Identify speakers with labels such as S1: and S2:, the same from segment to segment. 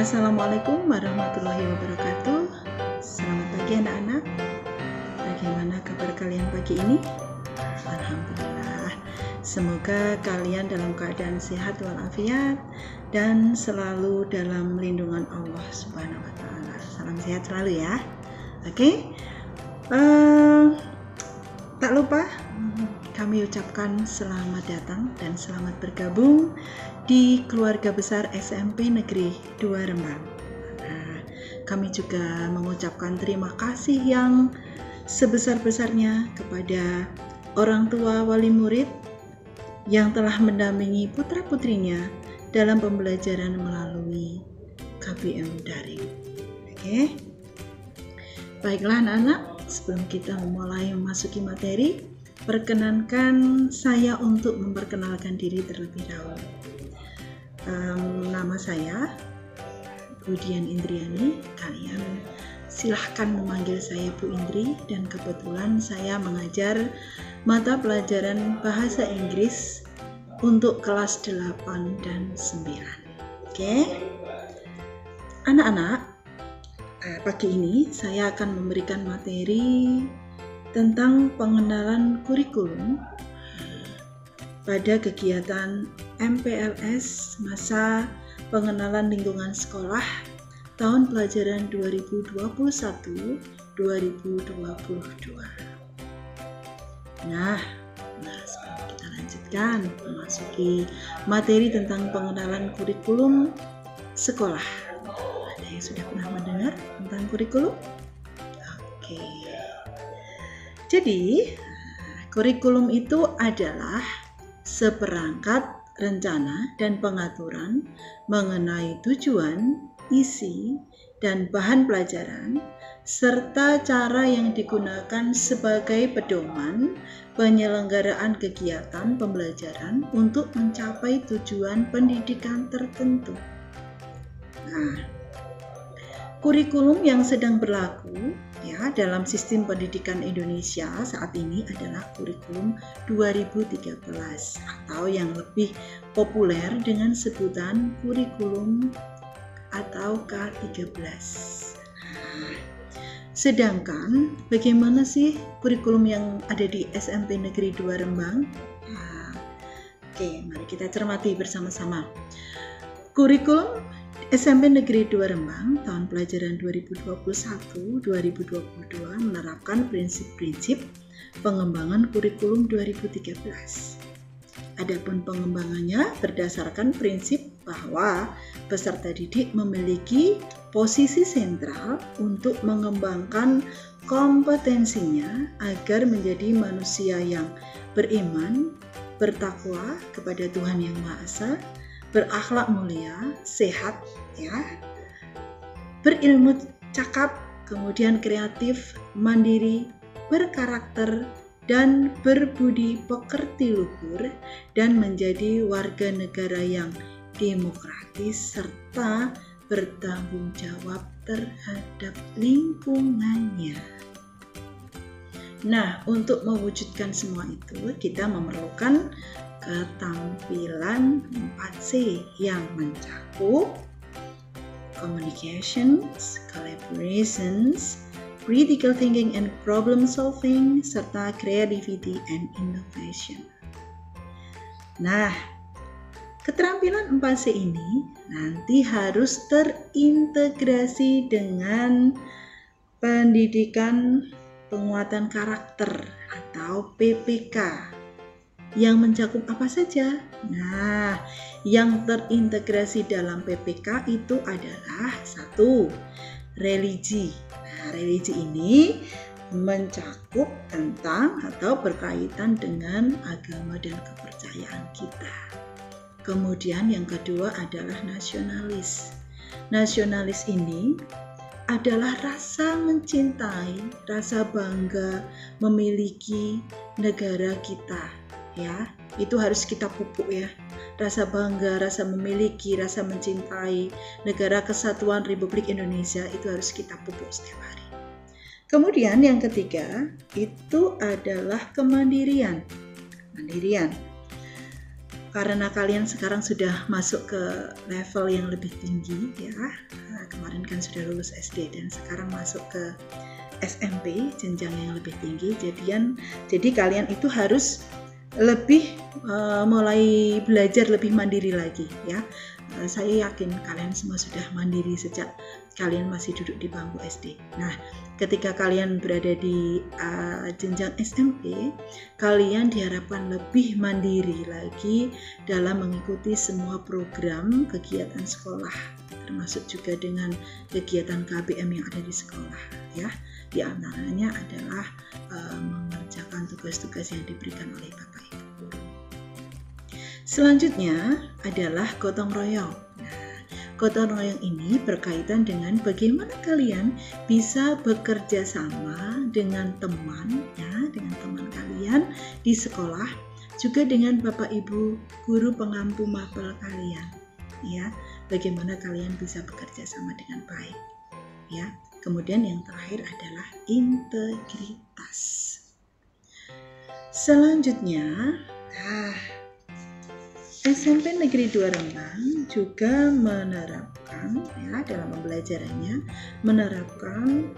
S1: Assalamualaikum warahmatullahi wabarakatuh. Selamat pagi anak-anak. Bagaimana kabar kalian pagi ini? Alhamdulillah. Semoga kalian dalam keadaan sehat walafiat dan selalu dalam lindungan Allah Subhanahu wa taala. Salam sehat selalu ya. Oke. Tak lupa kami ucapkan selamat datang dan selamat bergabung di keluarga besar SMP Negeri 2 Rembang. Kami juga mengucapkan terima kasih yang sebesar-besarnya kepada orang tua wali murid yang telah mendampingi putra-putrinya dalam pembelajaran melalui KBM daring. Oke. Baiklah anak-anak, sebelum kita memulai memasuki materi, perkenankan saya untuk memperkenalkan diri terlebih dahulu. Nama saya Budian Indriani. Kalian silahkan memanggil saya Bu Indri, dan kebetulan saya mengajar mata pelajaran bahasa Inggris untuk kelas 8 dan 9. Oke. Anak-anak, pagi ini saya akan memberikan materi tentang pengenalan kurikulum pada kegiatan MPLS masa pengenalan lingkungan sekolah tahun pelajaran 2021-2022. Nah, sebelum kita lanjutkan memasuki materi tentang pengenalan kurikulum sekolah. Ada yang sudah pernah mendengar tentang kurikulum? Oke. Jadi, kurikulum itu adalah seperangkat rencana dan pengaturan mengenai tujuan, isi, dan bahan pelajaran, serta cara yang digunakan sebagai pedoman penyelenggaraan kegiatan pembelajaran untuk mencapai tujuan pendidikan tertentu. Nah, kurikulum yang sedang berlaku dalam sistem pendidikan Indonesia saat ini adalah kurikulum 2013 atau yang lebih populer dengan sebutan kurikulum atau K13. Sedangkan bagaimana sih kurikulum yang ada di SMP Negeri 2 Rembang? Oke, mari kita cermati bersama-sama. Kurikulum SMP Negeri 2 Rembang tahun pelajaran 2021-2022 menerapkan prinsip-prinsip pengembangan kurikulum 2013. Adapun pengembangannya berdasarkan prinsip bahwa peserta didik memiliki posisi sentral untuk mengembangkan kompetensinya agar menjadi manusia yang beriman, bertakwa kepada Tuhan Yang Maha Esa, berakhlak mulia, sehat, berilmu cakap, kemudian kreatif, mandiri, berkarakter, dan berbudi pekerti luhur, dan menjadi warga negara yang demokratis serta bertanggung jawab terhadap lingkungannya. Nah, untuk mewujudkan semua itu, kita memerlukan ketampilan 4C yang mencakup communications, collaborations, critical thinking and problem solving, serta creativity and innovation. Nah, keterampilan 4C ini nanti harus terintegrasi dengan pendidikan penguatan karakter atau PPK yang mencakup apa saja? Nah, yang terintegrasi dalam PPK itu adalah 1. Religi. Nah, religi ini mencakup tentang atau berkaitan dengan agama dan kepercayaan kita. Kemudian yang kedua adalah nasionalis. Nasionalis ini adalah rasa mencintai, rasa bangga memiliki negara kita. Itu harus kita pupuk rasa bangga, rasa memiliki, rasa mencintai negara kesatuan Republik Indonesia itu harus kita pupuk setiap hari. Kemudian yang ketiga itu adalah kemandirian. karena kalian sekarang sudah masuk ke level yang lebih tinggi ya. Kemarin kan sudah lulus SD dan sekarang masuk ke SMP, jenjang yang lebih tinggi. Jadi kalian itu harus lebih mulai belajar lebih mandiri lagi ya. Saya yakin kalian semua sudah mandiri sejak kalian masih duduk di bangku SD. Nah, ketika kalian berada di jenjang SMP, kalian diharapkan lebih mandiri lagi dalam mengikuti semua program kegiatan sekolah, termasuk juga dengan kegiatan KBM yang ada di sekolah ya. Di antaranya adalah mengerjakan tugas-tugas yang diberikan oleh Bapak Ibu guru. Selanjutnya adalah gotong royong. Nah, gotong royong ini berkaitan dengan bagaimana kalian bisa bekerja sama dengan teman ya, dengan teman kalian di sekolah, juga dengan Bapak Ibu guru pengampu mapel kalian ya. Bagaimana kalian bisa bekerja sama dengan baik ya. Kemudian yang terakhir adalah integritas. Selanjutnya, SMP Negeri 2 Rembang juga menerapkan ya, dalam pembelajarannya menerapkan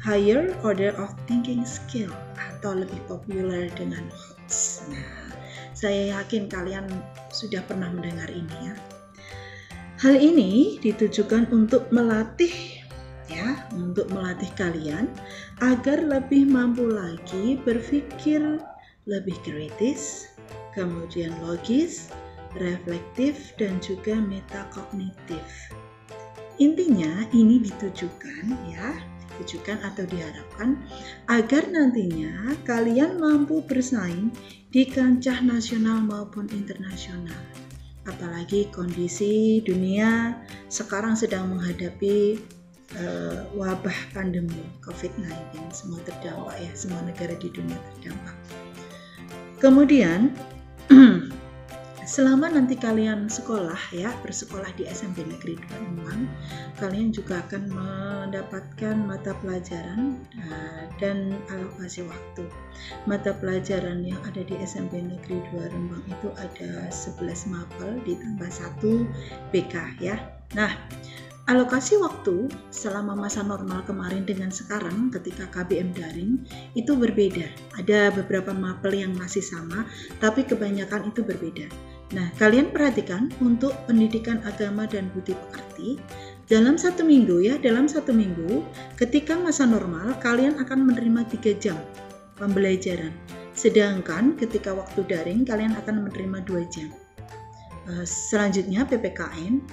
S1: higher order of thinking skill atau lebih populer dengan HOTS. Nah, saya yakin kalian sudah pernah mendengar ini ya. Hal ini ditujukan untuk melatih kalian agar lebih mampu lagi berpikir lebih kritis, kemudian logis, reflektif, dan juga metakognitif. Intinya ini ditujukan atau diharapkan agar nantinya kalian mampu bersaing di kancah nasional maupun internasional. Apalagi kondisi dunia sekarang sedang menghadapi wabah pandemi COVID-19, semua terdampak ya, semua negara di dunia terdampak. Kemudian selama nanti kalian bersekolah di SMP Negeri 2 Rembang, kalian juga akan mendapatkan mata pelajaran dan alokasi waktu. Mata pelajaran yang ada di SMP Negeri 2 Rembang itu ada 11 mapel ditambah 1 BK ya. Nah, alokasi waktu selama masa normal kemarin dengan sekarang ketika KBM daring itu berbeda. Ada beberapa mapel yang masih sama, tapi kebanyakan itu berbeda. Nah, kalian perhatikan untuk pendidikan agama dan budi pekerti, dalam satu minggu ketika masa normal kalian akan menerima 3 jam pembelajaran. Sedangkan ketika waktu daring kalian akan menerima 2 jam. Selanjutnya PPKN.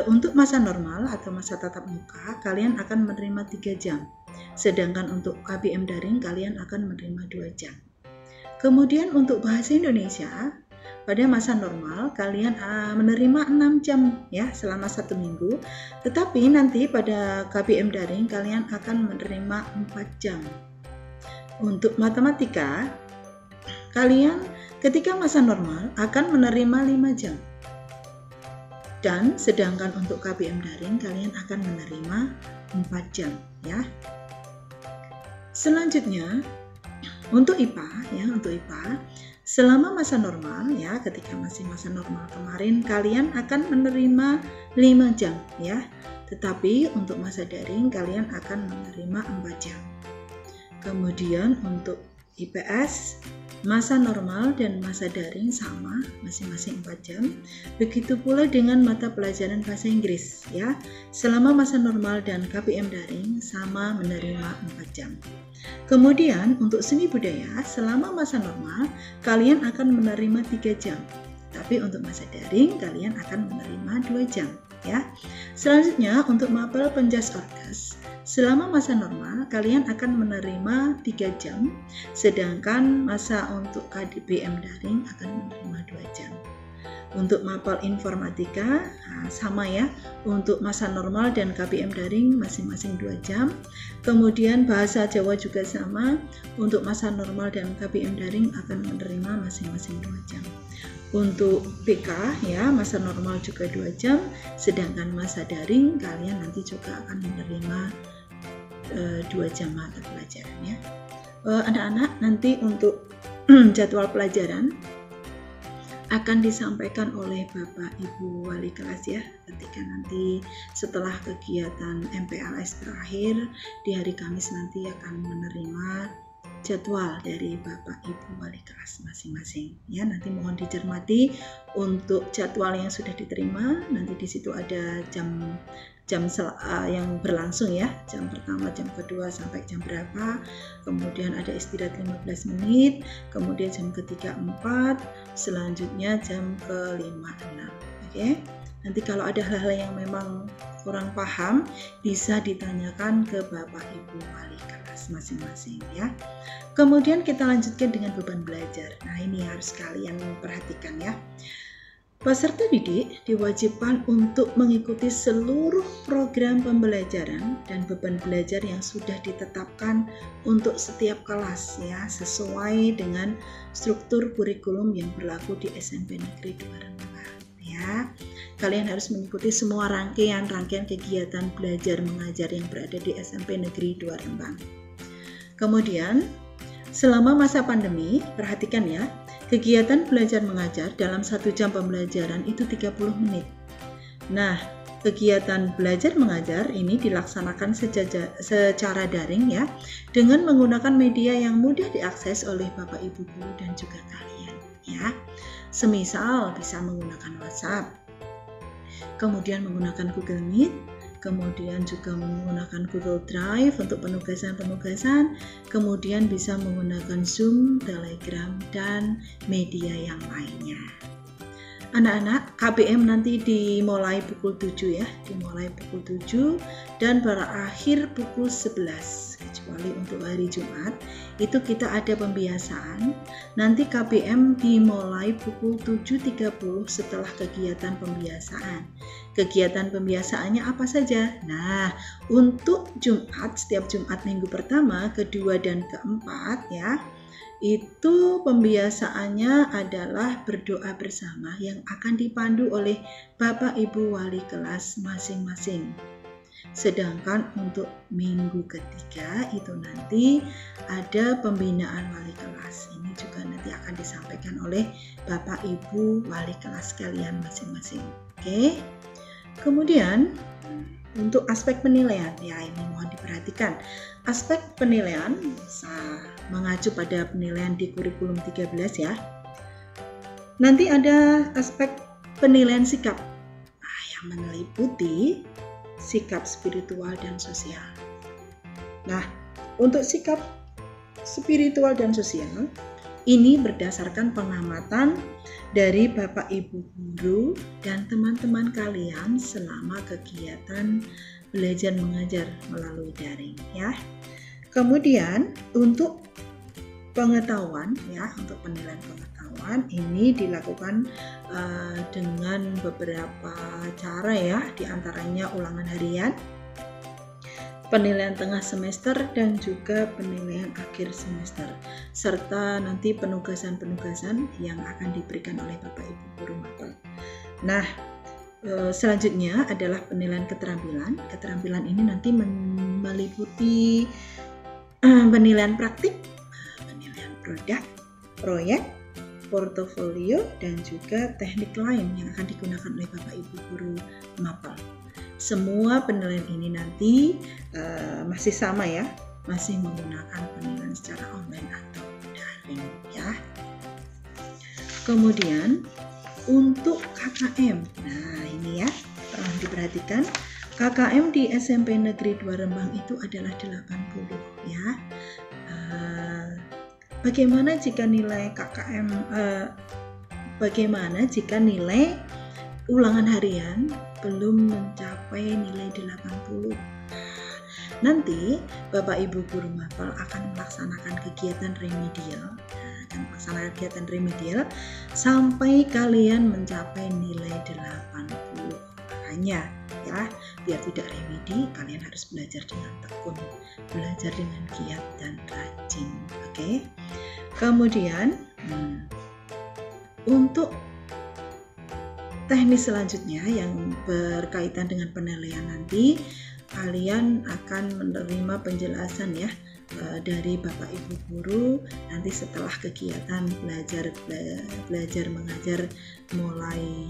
S1: Untuk masa normal atau masa tatap muka kalian akan menerima 3 jam, sedangkan untuk KBM daring kalian akan menerima 2 jam. Kemudian untuk bahasa Indonesia pada masa normal kalian menerima 6 jam ya selama 1 minggu, tetapi nanti pada KBM daring kalian akan menerima 4 jam. Untuk matematika kalian ketika masa normal akan menerima 5 jam. Dan sedangkan untuk KBM daring kalian akan menerima 4 jam ya. Selanjutnya untuk IPA selama masa normal ya, ketika masih masa normal kemarin kalian akan menerima 5 jam ya. Tetapi untuk masa daring kalian akan menerima 4 jam. Kemudian untuk IPS masa normal dan masa daring sama, masing-masing 4 jam. Begitu pula dengan mata pelajaran bahasa Inggris ya. Selama masa normal dan KBM daring sama menerima 4 jam. Kemudian untuk seni budaya selama masa normal kalian akan menerima 3 jam. Tapi untuk masa daring kalian akan menerima 2 jam ya. Selanjutnya untuk mapel penjas orgas selama masa normal kalian akan menerima 3 jam, sedangkan masa untuk KBM daring akan menerima 2 jam. Untuk mapel informatika sama ya, untuk masa normal dan KBM daring masing-masing 2 jam. Kemudian bahasa Jawa juga sama, untuk masa normal dan KBM daring akan menerima masing-masing 2 jam. Untuk BK ya, masa normal juga 2 jam, sedangkan masa daring kalian nanti juga akan menerima 2 jam mata pelajaran ya. Anak-anak nanti untuk jadwal pelajaran akan disampaikan oleh Bapak Ibu Wali kelas ya, ketika nanti setelah kegiatan MPLS berakhir di hari Kamis nanti akan menerima jadwal dari Bapak Ibu Wali kelas masing-masing ya. Nanti mohon dicermati untuk jadwal yang sudah diterima, nanti di situ ada jam yang berlangsung ya, jam pertama, jam kedua sampai jam berapa, kemudian ada istirahat 15 menit, kemudian jam ketiga 4, selanjutnya jam kelima 6. Oke. Nanti kalau ada hal-hal yang memang kurang paham bisa ditanyakan ke Bapak Ibu Wali kelas masing-masing ya. Kemudian kita lanjutkan dengan beban belajar. Nah, ini harus kalian perhatikan ya. Peserta didik diwajibkan untuk mengikuti seluruh program pembelajaran dan beban belajar yang sudah ditetapkan untuk setiap kelas ya, sesuai dengan struktur kurikulum yang berlaku di SMP Negeri 2 Rembang ya. Kalian harus mengikuti semua rangkaian kegiatan belajar mengajar yang berada di SMP Negeri 2 Rembang. Kemudian selama masa pandemi, perhatikan ya, kegiatan belajar mengajar dalam 1 jam pembelajaran itu 30 menit. Nah, kegiatan belajar mengajar ini dilaksanakan secara daring ya, dengan menggunakan media yang mudah diakses oleh Bapak Ibu guru dan juga kalian ya. Semisal bisa menggunakan WhatsApp, kemudian menggunakan Google Meet, kemudian juga menggunakan Google Drive untuk penugasan-penugasan, kemudian bisa menggunakan Zoom, Telegram, dan media yang lainnya. Anak-anak, KBM nanti dimulai pukul 7 ya, dimulai pukul 7 dan berakhir pukul 11, kecuali untuk hari Jumat, itu kita ada pembiasaan. Nanti KBM dimulai pukul 7.30 setelah kegiatan pembiasaan. Kegiatan pembiasaannya apa saja? Nah, untuk Jumat, setiap Jumat minggu pertama, kedua, dan keempat ya, itu pembiasaannya adalah berdoa bersama yang akan dipandu oleh Bapak Ibu Wali kelas masing-masing. Sedangkan untuk minggu ketiga itu nanti ada pembinaan wali kelas. Ini juga nanti akan disampaikan oleh Bapak Ibu Wali kelas kalian masing-masing. Oke. Kemudian untuk aspek penilaian, ya ini mohon diperhatikan. Aspek penilaian bisa mengacu pada penilaian di kurikulum 13 ya. Nanti ada aspek penilaian sikap yang meliputi sikap spiritual dan sosial. Nah, untuk sikap spiritual dan sosial ini berdasarkan pengamatan dari Bapak Ibu guru dan teman-teman kalian selama kegiatan belajar mengajar melalui daring ya. Kemudian untuk pengetahuan ya, untuk penilaian pengetahuan ini dilakukan dengan beberapa cara ya, diantaranya ulangan harian, penilaian tengah semester, dan juga penilaian akhir semester, serta nanti penugasan-penugasan yang akan diberikan oleh Bapak Ibu guru mapel. Nah, selanjutnya adalah penilaian keterampilan. Keterampilan ini nanti meliputi penilaian praktik, penilaian produk, proyek, portofolio, dan juga teknik lain yang akan digunakan oleh Bapak Ibu guru mapel. Semua penilaian ini nanti masih sama ya, masih menggunakan penilaian secara online atau daring ya. Kemudian untuk KKM, nah ini ya, tolong diperhatikan. KKM di SMP Negeri 2 Rembang itu adalah 80 ya. Bagaimana jika nilai KKM, bagaimana jika nilai ulangan harian belum mencapai nilai 80? Nanti Bapak Ibu guru mapel akan melaksanakan kegiatan sampai kalian mencapai nilai 80. Makanya ya, biar tidak remedi, kalian harus belajar dengan tekun, belajar dengan giat dan rajin. Oke. Kemudian untuk teknis selanjutnya yang berkaitan dengan penilaian nanti, kalian akan menerima penjelasan ya dari Bapak Ibu guru nanti setelah kegiatan belajar mengajar mulai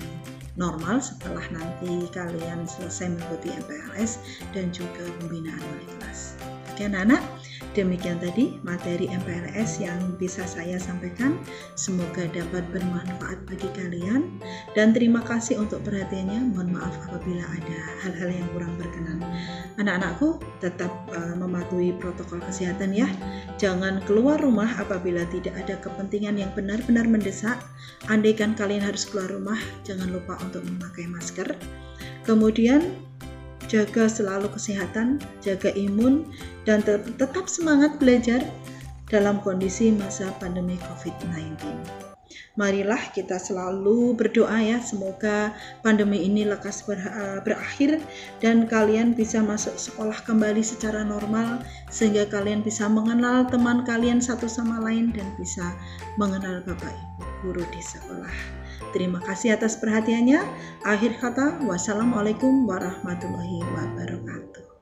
S1: normal, setelah nanti kalian selesai mengikuti MPLS dan juga pembinaan wali kelas. Oke anak-anak, demikian tadi materi MPLS yang bisa saya sampaikan. Semoga dapat bermanfaat bagi kalian dan terima kasih untuk perhatiannya. Mohon maaf apabila ada hal-hal yang kurang berkenan. Anak-anakku tetap mematuhi protokol kesehatan ya. Jangan keluar rumah apabila tidak ada kepentingan yang benar-benar mendesak. Andaikan kalian harus keluar rumah, jangan lupa untuk memakai masker. Kemudian jaga selalu kesehatan, jaga imun, dan tetap semangat belajar dalam kondisi masa pandemi COVID-19. Marilah kita selalu berdoa ya, semoga pandemi ini lekas berakhir dan kalian bisa masuk sekolah kembali secara normal, sehingga kalian bisa mengenal teman kalian satu sama lain dan bisa mengenal Bapak Ibu guru di sekolah. Terima kasih atas perhatiannya. Akhir kata, wassalamualaikum warahmatullahi wabarakatuh.